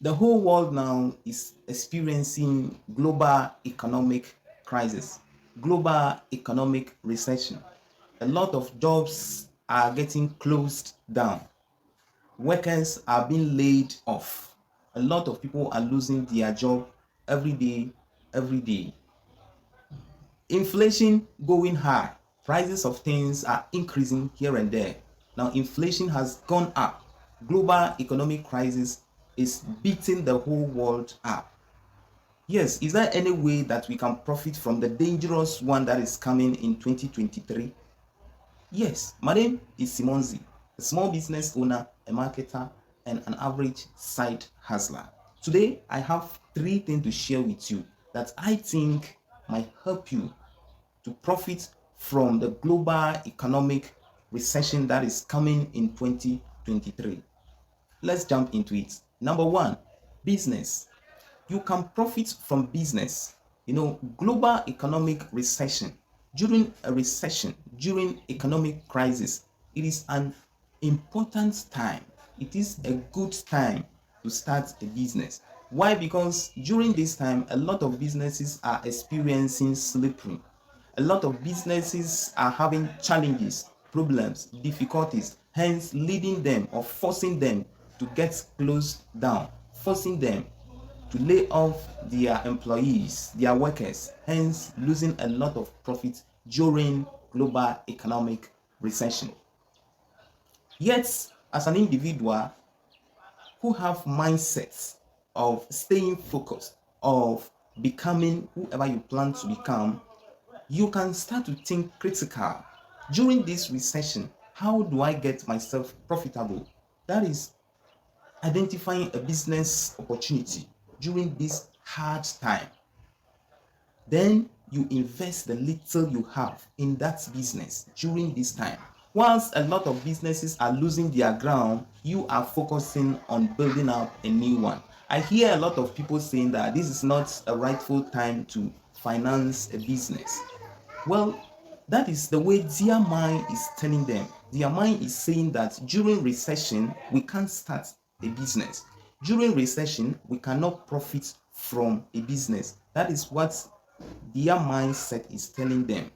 The whole world now is experiencing global economic crisis, global economic recession. A lot of jobs are getting closed down. Workers are being laid off. A lot of people are losing their job every day, every day. Inflation going high. Prices of things are increasing here and there. Now inflation has gone up. Global economic crisis is beating the whole world up. Yes, is there any way that we can profit from the dangerous one that is coming in 2023? Yes, my name is Simonzi, a small business owner, a marketer, and an average side hustler. Today, I have three things to share with you that I think might help you to profit from the global economic recession that is coming in 2023. Let's jump into it. Number one, business. You can profit from business. Global economic recession. During a recession, during economic crisis, it is an important time. It is a good time to start a business. Why? Because during this time, a lot of businesses are experiencing slippery. A lot of businesses are having challenges, problems, difficulties, hence leading them or forcing them to get closed down, forcing them to lay off their employees, their workers, hence losing a lot of profit during global economic recession. Yet, as an individual who have mindsets of staying focused, of becoming whoever you plan to become, you can start to think critical. During this recession, how do I get myself profitable? That is identifying a business opportunity during this hard time. Then you invest the little you have in that business during this time. Once a lot of businesses are losing their ground, you are focusing on building up a new one. I hear a lot of people saying that this is not a rightful time to finance a business. Well, that is the way their mind is telling them. Their mind is saying that during recession, we can't start a business. During recession, we cannot profit from a business. That is what their mindset is telling them.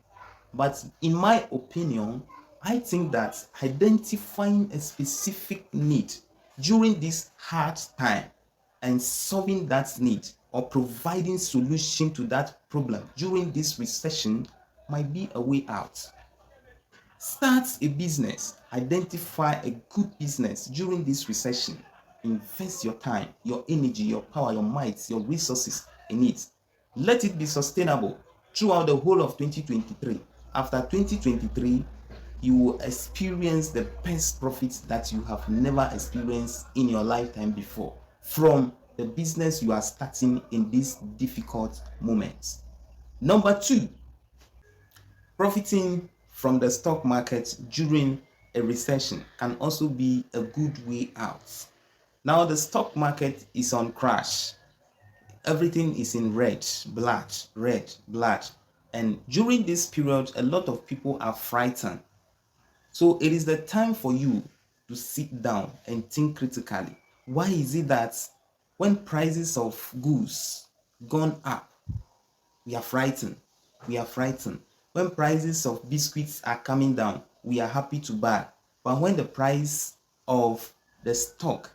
But in my opinion, I think that identifying a specific need during this hard time and solving that need or providing solution to that problem during this recession might be a way out. Start a business, identify a good business during this recession. Invest your time, your energy, your power, your might, your resources in it. Let it be sustainable throughout the whole of 2023. After 2023, you will experience the best profits that you have never experienced in your lifetime before from the business you are starting in these difficult moments. Number two, profiting from the stock market during a recession can also be a good way out. Now, the stock market is on crash. Everything is in red, black, red, black. And during this period, a lot of people are frightened. So it is the time for you to sit down and think critically. Why is it that when prices of goods gone up, we are frightened? We are frightened. When prices of biscuits are coming down, we are happy to buy. But when the price of the stock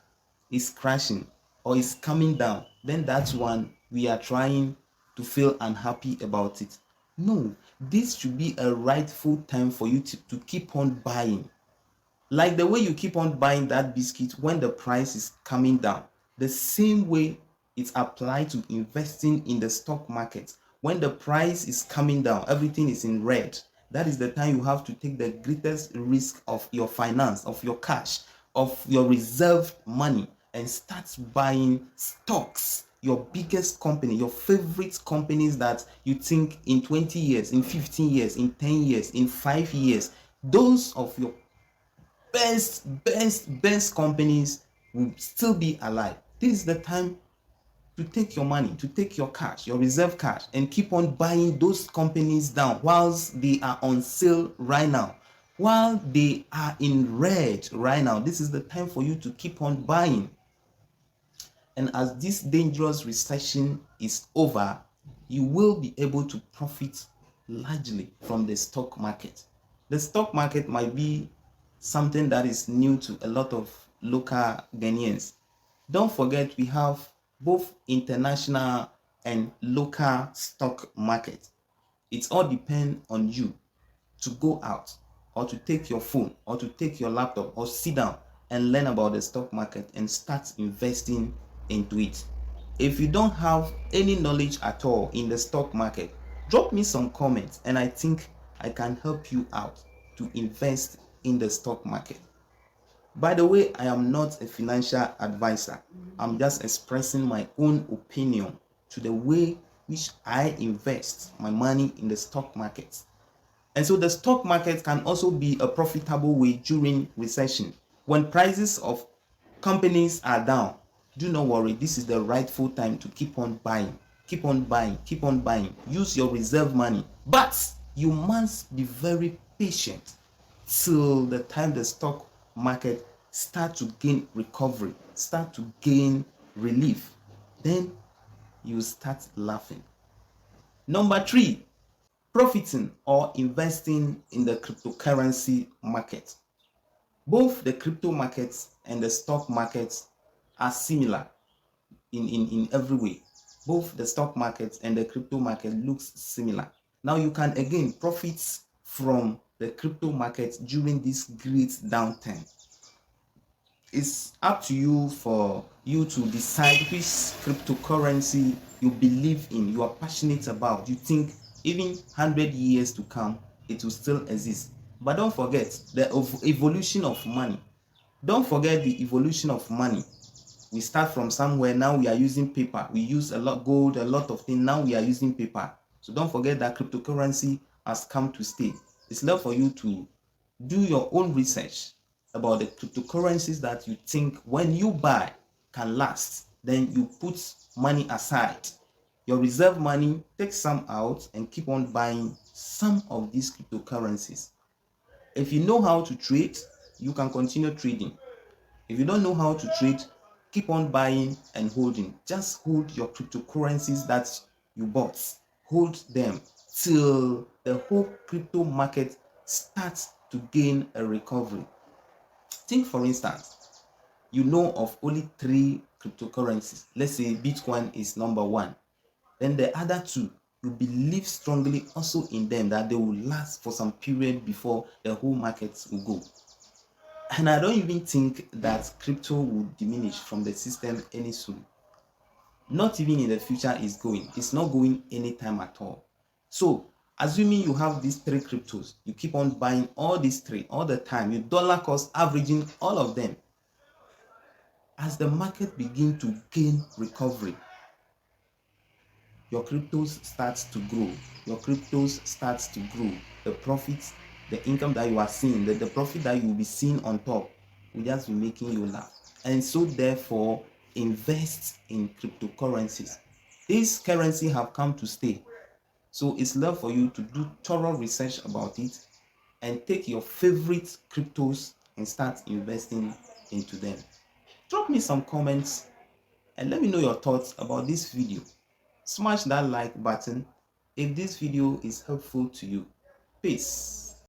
is crashing or is coming down, then that's one we are trying to feel unhappy about it. No, this should be a rightful time for you to keep on buying. Like the way you keep on buying that biscuit when the price is coming down, the same way it's applied to investing in the stock market. When the price is coming down, everything is in red. That is the time you have to take the greatest risk of your finance, of your cash, of your reserved money, and start buying stocks. Your biggest company, your favorite companies that you think in 20 years, in 15 years, in 10 years, in 5 years, those of your best companies will still be alive. This is the time to take your money, to take your cash, your reserve cash, and keep on buying those companies down whilst they are on sale right now. While they are in red right now, this is the time for you to keep on buying. And as this dangerous recession is over, you will be able to profit largely from the stock market. The stock market might be something that is new to a lot of local Ghanaians. Don't forget, we have both international and local stock market. It all depends on you to go out or to take your phone or to take your laptop or sit down and learn about the stock market and start investing into it. If you don't have any knowledge at all in the stock market, drop me some comments and I think I can help you out to invest in the stock market. By the way, I am not a financial advisor. I'm just expressing my own opinion to the way which I invest my money in the stock market. And so the stock market can also be a profitable way during recession. When prices of companies are down, do not worry, this is the rightful time to keep on buying. Keep on buying, keep on buying. Use your reserve money. But you must be very patient till the time the stock market start to gain recovery, start to gain relief. Then you start laughing. Number 3, profiting or investing in the cryptocurrency market. Both the crypto markets and the stock markets are similar in every way. Both the stock market and the crypto market looks similar. Now you can again profit from the crypto market during this great downturn. It's up to you for you to decide which cryptocurrency you believe in, you are passionate about, you think even 100 years to come it will still exist. But don't forget the evolution of money. Don't forget the evolution of money. We start from somewhere, now we are using paper. We use a lot gold, a lot of things, now we are using paper. So don't forget that cryptocurrency has come to stay. It's left for you to do your own research about the cryptocurrencies that you think when you buy can last. Then you put money aside, your reserve money, take some out and keep on buying some of these cryptocurrencies. If you know how to trade, you can continue trading. If you don't know how to trade, keep on buying and holding. Just hold your cryptocurrencies that you bought. Hold them till the whole crypto market starts to gain a recovery. Think, for instance, you know of only 3 cryptocurrencies. Let's say Bitcoin is number 1. Then the other 2, you believe strongly also in them that they will last for some period before the whole market will go. And I don't even think that crypto will diminish from the system any soon. Not even in the future is going. It's not going anytime at all. So, assuming you have these 3 cryptos, you keep on buying all these 3 all the time, you dollar cost averaging all of them. As the market begins to gain recovery, your cryptos starts to grow. Your cryptos starts to grow. The profits, the income that you are seeing, the profit that you will be seeing on top will just be making you laugh. And so therefore, invest in cryptocurrencies. These currencies have come to stay. So it's left for you to do thorough research about it and take your favorite cryptos and start investing into them. Drop me some comments and let me know your thoughts about this video. Smash that like button if this video is helpful to you. Peace.